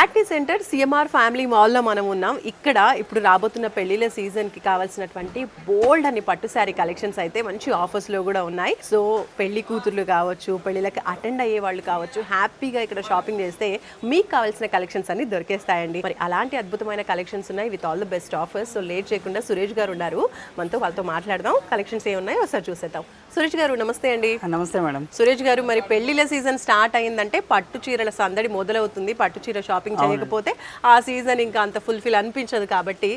లాట్నీ centre CMR family మాల్లో మనం ఉన్నాం. ఇక్కడ ఇప్పుడు రాబోతున్న పెళ్లిళ్ళ సీజన్ కి కావాల్సినటువంటి బోల్డ్ అని పట్టు శారీ కలెక్షన్స్ అయితే మంచి ఆఫర్స్ లో కూడా ఉన్నాయి. సో పెళ్లి కూతుర్లు కావచ్చు, పెళ్లిళ్ళకి అటెండ్ అయ్యే వాళ్ళు కావచ్చు, హ్యాపీగా ఇక్కడ షాపింగ్ చేస్తే మీకు కావాల్సిన కలెక్షన్స్ అన్ని దొరికేస్తాయండి. మరి అలాంటి అద్భుతమైన కలెక్షన్స్ ఉన్నాయి with all the best offers. So late చేయకుండా సురేష్ గారు ఉన్నారు, మనతో వాళ్ళతో మాట్లాడదాం. కలెక్షన్స్ ఏమున్నాయో ఒకసారి చూసేద్దాం. సురేష్ గారు నమస్తే అండి. నమస్తే మేడం. సురేష్ గారు, మరి పెళ్లిళ్ళ సీజన్ స్టార్ట్ అయిందంటే పట్టు చీరల సందడి మొదలవుతుంది. పట్టు చీర షాపింగ్ చేయకపోతే ఆ సీజన్ ఇంకా అంత ఫుల్ఫిల్ అనిపించదు. కాబట్టి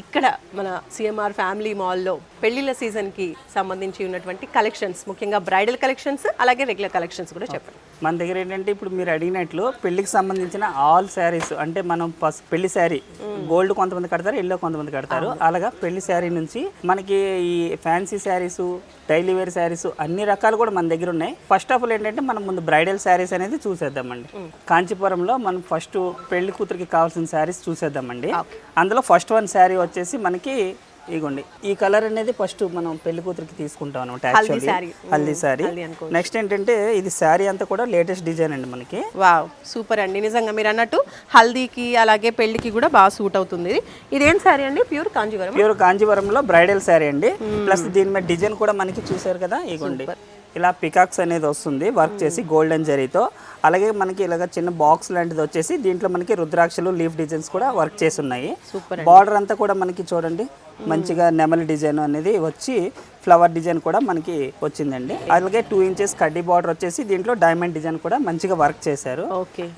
ఇక్కడ మన సిఎంఆర్ ఫ్యామిలీ మాల్లో పెళ్లిళ్ళ సీజన్ కి సంబంధించి ఉన్నటువంటి కలెక్షన్స్, ముఖ్యంగా బ్రైడల్ కలెక్షన్స్ అలాగే రెగ్యులర్ కలెక్షన్స్ కూడా చెప్పండి. మన దగ్గర ఏంటంటే ఇప్పుడు మీరు అడిగినట్లు పెళ్లికి సంబంధించిన ఆల్ శారీస్, అంటే మనం పెళ్లి శారీ గోల్డ్ కొంతమంది కడతారు, ఎల్లో కొంతమంది కడతారు. అలాగా పెళ్లి శారీ నుంచి మనకి ఈ fancy saris, daily wear saris అన్ని రకాలు కూడా మన దగ్గర ఉన్నాయి. ఫస్ట్ ఆఫ్ ఆల్ ఏంటంటే మనం ముందు బ్రైడల్ శారీస్ అనేది చూసేద్దామండి. కాంచీపురంలో మనం ఫస్ట్ పెళ్లి కూతురికి కావాల్సిన శారీస్ చూసేద్దామండి. అందులో ఫస్ట్ వన్ శారీ వచ్చేసి మనకి ఇగోండి, ఈ కలర్ అనేది ఫస్ట్ మనం పెళ్లి కూతురికి తీసుకుంటాం అనమాట. హల్దీ శారీ. నెక్స్ట్ ఏంటంటే ఇది శారీ అంతా కూడా లేటెస్ట్ డిజైన్ అండి మనకి. వావ్, సూపర్ అండి. నిజంగా మీరు అన్నట్టు హల్దీకి అలాగే పెళ్లికి కూడా బాగా సూట్ అవుతుంది. ఇదేం శారీ అండి? ప్యూర్ కాంజీవరం. ప్యూర్ కాంజీవరంలో బ్రైడల్ శారీ అండి. ప్లస్ దీని మీద డిజైన్ కూడా మనకి చూసారు కదా, ఇగోండి ఇలా పికాక్స్ అనేది వస్తుంది వర్క్ చేసి గోల్డెన్ జరీతో. అలాగే మనకి ఇలాగ చిన్న బాక్స్ లాంటిది వచ్చేసి దీంట్లో మనకి రుద్రాక్షలు, లీఫ్ డిజైన్స్ కూడా వర్క్ చేసి ఉన్నాయి. బార్డర్ అంతా కూడా మనకి చూడండి మంచిగా నెమలి డిజైన్ అనేది వచ్చి ఫ్లవర్ డిజైన్ కూడా మనకి వచ్చిందండి. అలాగే 2 ఇంచెస్ కడ్డీ బార్డర్ వచ్చేసి దీంట్లో డైమండ్ డిజైన్ కూడా మంచిగా వర్క్ చేశారు.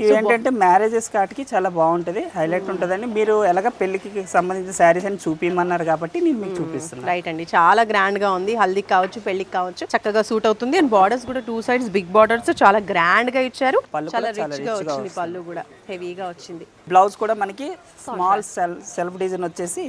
ఇవి ఏంటంటే మ్యారేజెస్ కాటికి చాలా బాగుంటది, హైలైట్ ఉంటుందండి. మీరు ఎలాగ పెళ్లికి సంబంధించిన శారీస్ అని చూపించమన్నారు కాబట్టి నేను మీకు చూపిస్తున్నాను. రైట్ అండి, చాలా గ్రాండ్ గా ఉంది. హల్దీకి కావచ్చు, పెళ్లికి కావచ్చు, చక్కగా సూట్ అవుతుంది. అండ్ బార్డర్స్ కూడా 2 సైడ్స్ బిగ్ బార్డర్స్ చాలా గ్రాండ్ గా ఇచ్చారు. చాలా రిచ్ గా వచ్చింది, పళ్ళు కూడా హెవీగా వచ్చింది. బ్లౌజ్ కూడా మనకి స్మాల్ సెల్ఫ్ డిజైన్ వచ్చేసి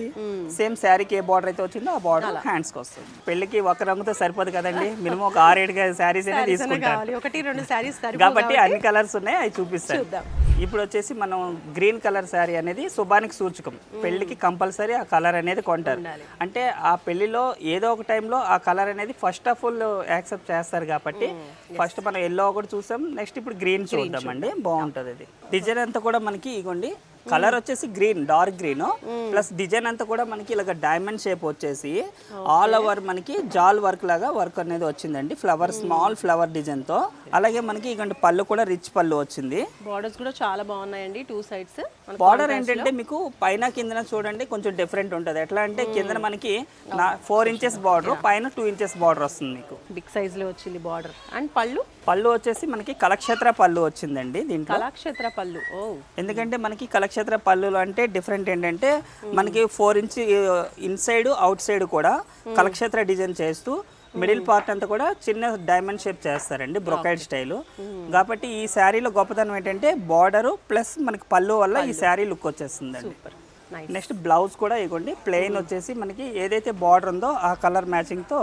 సేమ్ శారీకి ఏ బార్డర్ అయితే వచ్చిందో ఆ బార్డర్ హ్యాండ్స్ కి వస్తుంది. పెళ్లికి ఒక రంగుతో సరిపోదు కదండి, మినిమం ఒక 6-7 శారీస్ అనేది తీసుకుంటారు. 1-2 శారీస్ కాబట్టి అన్ని కలర్స్ ఉన్నాయి, అవి చూపిస్తాను. ఇప్పుడు వచ్చేసి మనం గ్రీన్ కలర్ శారీ అనేది శుభానికి సూచకం. పెళ్లికి కంపల్సరీ ఆ కలర్ అనేది కొంటారు. అంటే ఆ పెళ్లిలో ఏదో ఒక టైంలో ఆ కలర్ అనేది ఫస్ట్ ఆఫ్ ఆల్ యాక్సెప్ట్ చేస్తారు. కాబట్టి ఫస్ట్ మనం ఎల్లో ఒకటి చూసాం, నెక్స్ట్ ఇప్పుడు గ్రీన్ చూద్దామండి. బాగుంటుంది అది. డిజైన్ అంతా కూడా మనకి ఇగోండి, కలర్ వచ్చేసి green, dark green, plus design అంతా కూడా మనకి ఇలాగ డైమండ్ షేప్ వచ్చేసి ఆల్ ఓవర్ మనకి జాల్ వర్క్ లాగా వర్క్ అనేది వచ్చిందండి. ఫ్లవర్, స్మాల్ ఫ్లవర్ డిజైన్ తో. అలాగే మనకి ఇక పళ్ళు కూడా రిచ్ పళ్ళు వచ్చింది. బార్డర్స్ కూడా చాలా బాగున్నాయండి, 2 సైడ్స్. బార్డర్ ఏంటంటే మీకు పైన కిందన చూడండి కొంచెం డిఫరెంట్ ఉంటుంది. ఎట్లా అంటే కింద మనకి 4 ఇంచెస్ బార్డర్, పైన 2 ఇంచెస్ బార్డర్ వస్తుంది. మీకు బిగ్ సైజ్ లో వచ్చింది బార్డర్. అండ్ పళ్ళు వచ్చేసి మనకి కలక్షేత్ర పళ్ళు వచ్చిందండి. దీంట్లో కలక్షేత్ర పళ్ళు. ఎందుకంటే మనకి కలక్షేత్ర పళ్ళు అంటే డిఫరెంట్ ఏంటంటే మనకి 4 ఇంచ్ ఇన్సైడ్ అవుట్ సైడ్ కూడా కలక్షేత్ర డిజైన్ చేస్తూ మిడిల్ పార్ట్ అంతా కూడా చిన్న డైమండ్ షేప్ చేస్తారండి, బ్రొకైడ్ స్టైల్. కాబట్టి ఈ శారీలో గొప్పతనం ఏంటంటే బార్డర్ ప్లస్ మనకి పళ్ళు వల్ల ఈ శారీ లుక్ వచ్చేస్తుందండి. నెక్స్ట్ బ్లౌజ్ కూడా ఇవ్వండి, ప్లెయిన్ వచ్చేసి మనకి ఏదైతే బార్డర్ ఉందో ఆ కలర్ మ్యాచింగ్ తో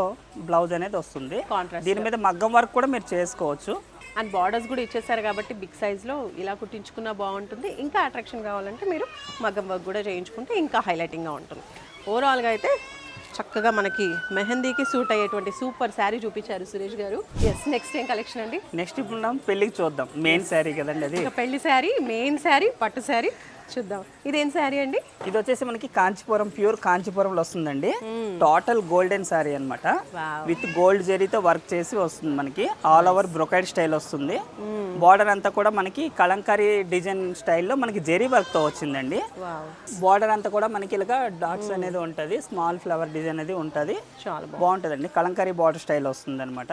బ్లౌజ్ అనేది వస్తుంది. దీని మీద మగ్గం వర్క్ కూడా మీరు చేసుకోవచ్చు. అండ్ బార్డర్స్ కూడా ఇచ్చేసారు కాబట్టి బిగ్ సైజ్ లో ఇలా కుట్టించుకున్నా బాగుంటుంది. ఇంకా అట్రాక్షన్ కావాలంటే మీరు మగ్గం వర్క్ కూడా చేయించుకుంటే ఇంకా హైలైటింగ్ గా ఉంటుంది. ఓవరాల్ గా అయితే చక్కగా మనకి మెహందీకి సూట్ అయ్యేటువంటి సూపర్ శారీ చూపించారు సురేష్ గారు. ఎస్, నెక్స్ట్ ఏం కలెక్షన్ అండి? నెక్స్ట్ ఇప్పుడు మనం పెళ్లికి చూద్దాం. మెయిన్ శారీ కదండి అది. పెళ్లి శారీ, మెయిన్ శారీ, పట్టు శారీ చూద్దాం. ఇదేం శారీ అండి? ఇది వచ్చేసి మనకి కాంచీపురం, ప్యూర్ కాంచీపురంలో వస్తుందండి. టోటల్ గోల్డెన్ శారీ అన్నమాట. విత్ గోల్డ్ జరీతో వర్క్ చేసి వస్తుంది. మనకి ఆల్ ఓవర్ బ్రొకైడ్ స్టైల్ వస్తుంది. బార్డర్ అంతా కూడా మనకి కలంకారీ డిజైన్ స్టైల్లో మనకి జరీ వర్క్ తో వచ్చిందండి. బార్డర్ అంతా కూడా మనకి ఇలాగా డాట్స్ అనేది ఉంటది, స్మాల్ ఫ్లవర్ డిజైన్ అనేది ఉంటది. చాలా బాగుంటదండి, కలంకారీ బార్డర్ స్టైల్ వస్తుంది అనమాట.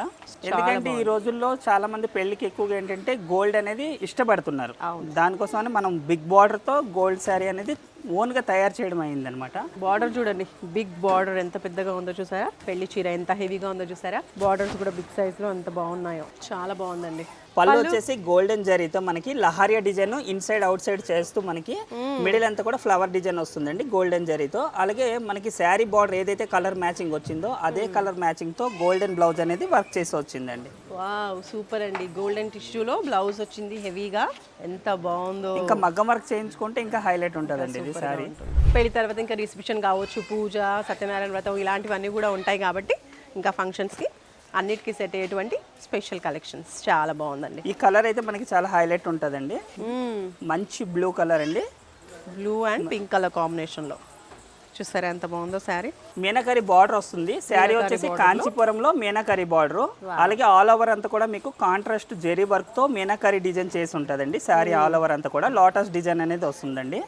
ఎందుకంటే ఈ రోజుల్లో చాలా మంది పెళ్లికి ఎక్కువగా ఏంటంటే గోల్డ్ అనేది ఇష్టపడుతున్నారు. దానికోసమని మనం బిగ్ బార్డర్ తో గోల్డ్ శారీ అనేది ఓన్ గా తయారు చేయడం అయిందనమాట. బార్డర్ చూడండి, బిగ్ బార్డర్ ఎంత పెద్దగా ఉందో చూసారా? పెళ్లి చీర ఎంత హెవీగా ఉందో చూసారా? బార్డర్స్ కూడా బిగ్ సైజ్ లో ఎంత బాగున్నాయో, చాలా బాగుందండి. పళ్ళు వచ్చేసి గోల్డెన్ జరీతో మనకి లహారియా డిజైన్ ఇన్సైడ్ అవుట్ సైడ్ చేస్తూ మనకి మిడిల్ అంతా కూడా ఫ్లవర్ డిజైన్ వస్తుందండి గోల్డెన్ జరీతో. అలాగే మనకి శారీ బార్డర్ ఏదైతే కలర్ మ్యాచింగ్ వచ్చిందో అదే కలర్ మ్యాచింగ్ తో గోల్డెన్ బ్లౌజ్ అనేది వర్క్ చేసి వచ్చిందండి. వావ్, సూపర్ అండి. గోల్డెన్ టిష్యూలో బ్లౌజ్ వచ్చింది హెవీగా, ఎంత బాగుందో. ఇంకా మగ్గం వర్క్ చేయించుకుంటే ఇంకా హైలైట్ ఉంటుందండి ఇది శారీ. పెళ్లి తర్వాత ఇంకా రిసెప్షన్ కావచ్చు, పూజ, సత్యనారాయణ వ్రతం ఇలాంటివన్నీ కూడా ఉంటాయి కాబట్టి ఇంకా ఫంక్షన్స్ కి అన్నిటికీ సెట్ అయ్యేటువంటి స్పెషల్ కలెక్షన్స్ చాలా బాగుందండి. ఈ కలర్ అయితే మనకి చాలా హైలైట్ ఉంటుందండి. మంచి బ్లూ కలర్ అండి, బ్లూ అండ్ పింక్ కలర్ కాంబినేషన్లో చూసారా ఎంత బాగుందో శారీ. మీనాకరి బార్డర్ వస్తుంది. శారీ వచ్చేసి కాంచీపురంలో మీనాకరి బార్డర్, అలాగే ఆల్ ఓవర్ అంతా కూడా మీకు కాంట్రాస్ట్ జెరీ వర్క్ తో మీనాకరి డిజైన్ చేసి ఉంటుందండి. శారీ ఆల్ ఓవర్ అంతా కూడా లోటస్ డిజైన్ అనేది వస్తుందండి.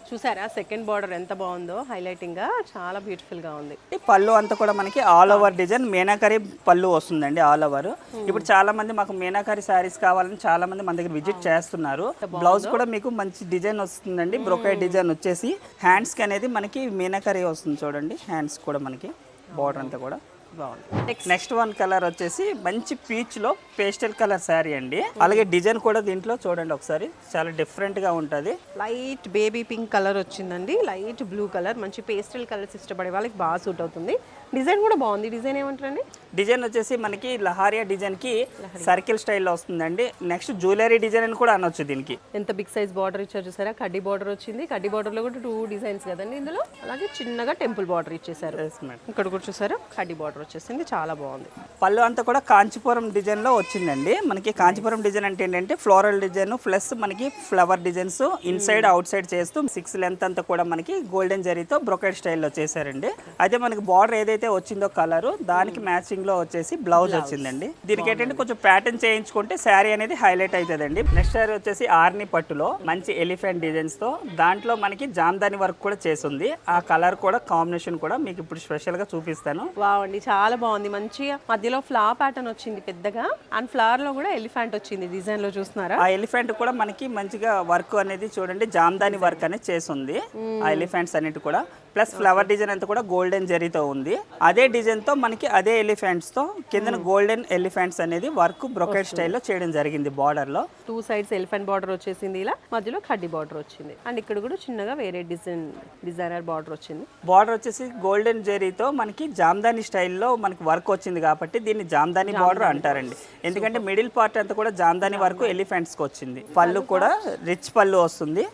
చూసారా సెకండ్ బార్డర్ ఎంత బాగుందో, హైలైటింగ్ గా చాలా బ్యూటిఫుల్ గా ఉంది. పళ్ళు అంతా కూడా మనకి ఆల్ ఓవర్ డిజైన్ మీనాకరి పళ్ళు వస్తుందండి ఆల్ ఓవర్. ఇప్పుడు చాలా మంది మాకు మీనాకరి శారీస్ కావాలని చాలా మంది మన దగ్గర విజిట్ చేస్తున్నారు. బ్లౌజ్ కూడా మీకు మంచి డిజైన్ వస్తుందండి, బ్రొకెట్ డిజైన్ వచ్చేసి హ్యాండ్స్ కి అనేది మనకి మీనాకరి వస్తుంది చూడండి. హ్యాండ్స్ కూడా మనకి బార్డర్ అంతా కూడా బాగుంది. నెక్స్ట్ వన్ కలర్ వచ్చేసి మంచి పీచ్ లో పేస్టల్ కలర్ శారీ అండి. అలాగే డిజైన్ కూడా దీంట్లో చూడండి ఒకసారి, చాలా డిఫరెంట్ గా ఉంటది. లైట్ బేబీ పింక్ కలర్ వచ్చిందండి, లైట్ బ్లూ కలర్, మంచి పేస్టల్ కలర్స్ ఇష్టపడే వాళ్ళకి బాగా సూట్ అవుతుంది. డిజైన్ కూడా బాగుంది. డిజైన్ ఏమంటారండి? డిజైన్ వచ్చేసి మనకి లహారియా డిజైన్ కి సర్కిల్ స్టైల్లో వస్తుందండి. నెక్స్ట్ జ్యువెలరీ డిజైన్ అని కూడా అనొచ్చు దీనికి. ఎంత బిగ్ సైజ్ బార్డర్ ఇచ్చారు చూసారా, కడ్డీ బార్డర్ వచ్చింది. కడ్డీ బార్డర్ లో కూడా 2 డిజైన్స్ కదండి ఇందులో. అలాగే చిన్నగా టెంపుల్ బార్డర్ ఇచ్చేసారు. ఇక్కడ కూడా చూసారా కడ్డీ బార్డర్ వచ్చేసింది, చాలా బాగుంది. పళ్ళు అంతా కూడా కాంచీపురం డిజైన్ లో వచ్చిందండి. మనకి కాంచీపురం డిజైన్ అంటే ఏంటంటే ఫ్లోరల్ డిజైన్ ప్లస్ మనకి flower designs inside out side చేస్తూ 6 లెంత్ అంతా కూడా మనకి గోల్డెన్ జరీతో బ్రొకెట్ స్టైల్లో చేశారండి. అయితే మనకి బార్డర్ ఏదైతే వచ్చిందో కలర్ దానికి మ్యాచింగ్ లో వచ్చేసి బ్లౌజ్ వచ్చిందండి. దీనికి ఏంటంటే కొంచెం ప్యాటర్న్ చేయించుకుంటే శారీ అనేది హైలైట్ అవుతుందండి. నెక్స్ట్ శారీ వచ్చేసి ఆర్ని పట్టులో మంచి ఎలిఫెంట్ డిజైన్స్ తో దాంట్లో మనకి జామ్దాని వర్క్ కూడా చేసింది. ఆ కలర్ కూడా కాంబినేషన్ కూడా మీకు ఇప్పుడు స్పెషల్ గా చూపిస్తాను. వావ్ అండి, చాలా బాగుంది. మంచిగా మధ్యలో ఫ్లవర్ ప్యాటర్న్ వచ్చింది పెద్దగా, అండ్ ఫ్లవర్ లో కూడా ఎలిఫెంట్ వచ్చింది డిజైన్ లో చూస్తున్నారా. ఆ ఎలిఫెంట్ కూడా మనకి మంచిగా వర్క్ అనేది చూడండి, జామ్దాని వర్క్ అనేది చేసింది. ఆ ఎలిఫెంట్స్ అన్నిటి కూడా ప్లస్ ఫ్లవర్ డిజైన్ అంతా కూడా గోల్డెన్ జరీతో ఉంది. అదే డిజైన్ తో మనకి అదే ఎలిఫెంట్స్ తో కింద గోల్డెన్ ఎలిఫెంట్స్ అనేది వర్క్ బ్రొకెట్ స్టైల్లో చేయడం జరిగింది. బార్డర్ లో 2 సైడ్స్ ఎలిఫెంట్ బార్డర్ వచ్చేసింది, ఇలా మధ్యలో కడ్డీ బార్డర్ వచ్చింది. అండ్ ఇక్కడ కూడా చిన్నగా వేరే డిజైనర్ బార్డర్ వచ్చింది. బార్డర్ వచ్చేసి గోల్డెన్ జరీతో మనకి జామ్దాని స్టైల్లో మనకి వర్క్ వచ్చింది కాబట్టి దీన్ని జామ్దాని బార్డర్ అంటారండి. ఎందుకంటే మిడిల్ పార్ట్ అంతా కూడా జామ్దాని వర్క్ ఎలిఫెంట్స్ కి వచ్చింది. పళ్ళు కూడా రిచ్ పళ్ళు వస్తుంది.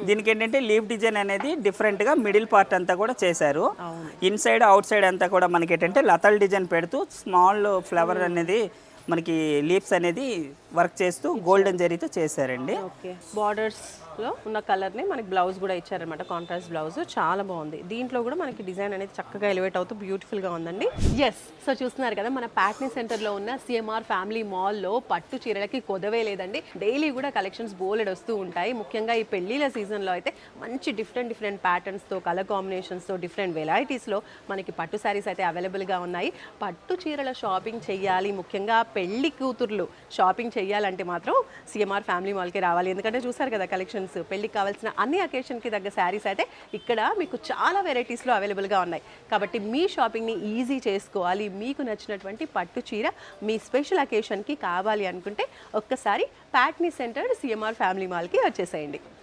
దీనికి ఏంటంటే లీఫ్ డిజైన్ అనేది డిఫరెంట్ గా మిడిల్ పార్ట్ అంతా కూడా చేశారు. ఇన్సైడ్ అవుట్ సైడ్ అంతా కూడా మనకి ఏంటంటే లతల్ డిజైన్ పెడుతూ స్మాల్ ఫ్లవర్ అనేది మనకి లీవ్స్ అనేది వర్క్ చేస్తూ గోల్డెన్ జరీతో చేశారండి. బార్డర్స్ లో ఉన్న కలర్ ని మనకి బ్లౌజ్ కూడా ఇచ్చారనమాట, కాంట్రాస్ట్ బ్లౌజ్ చాలా బాగుంది. దీంట్లో కూడా మనకి డిజైన్ అనేది చక్కగా ఎలివేట్ అవుతూ బ్యూటిఫుల్ గా ఉందండి. ఎస్, సో చూస్తున్నారు కదా మన ప్యాట్నీ సెంటర్ లో ఉన్న సిఎంఆర్ ఫ్యామిలీ మాల్ లో పట్టు చీరలకి కొదవే లేదండి. డైలీ కూడా కలెక్షన్స్ బోలెడ్ వస్తూ ఉంటాయి. ముఖ్యంగా ఈ పెళ్లిళ్ళ సీజన్ లో అయితే మంచి డిఫరెంట్ ప్యాటర్న్స్ తో, కలర్ కాంబినేషన్స్ తో, డిఫరెంట్ వెరైటీస్ లో మనకి పట్టు శారీస్ అయితే అవైలబుల్ గా ఉన్నాయి. పట్టు చీరల షాపింగ్ చెయ్యాలి, ముఖ్యంగా పెళ్లి కూతుర్లు షాపింగ్ చెయ్యాలంటే మాత్రం సిఎంఆర్ ఫ్యామిలీ మాల్కి రావాలి. ఎందుకంటే చూసారు కదా కలెక్షన్స్, పెళ్లికి కావాల్సిన అన్ని అకేషన్కి తగ్గ శారీస్ అయితే ఇక్కడ మీకు చాలా వెరైటీస్లో అవైలబుల్గా ఉన్నాయి. కాబట్టి మీ షాపింగ్ని ఈజీ చేసుకోవాలి, మీకు నచ్చినటువంటి పట్టు చీర మీ స్పెషల్ అకేషన్కి కావాలి అనుకుంటే ఒక్కసారి ప్యాట్నీ సెంటర్ సిఎంఆర్ ఫ్యామిలీ మాల్కి వచ్చేసేయండి.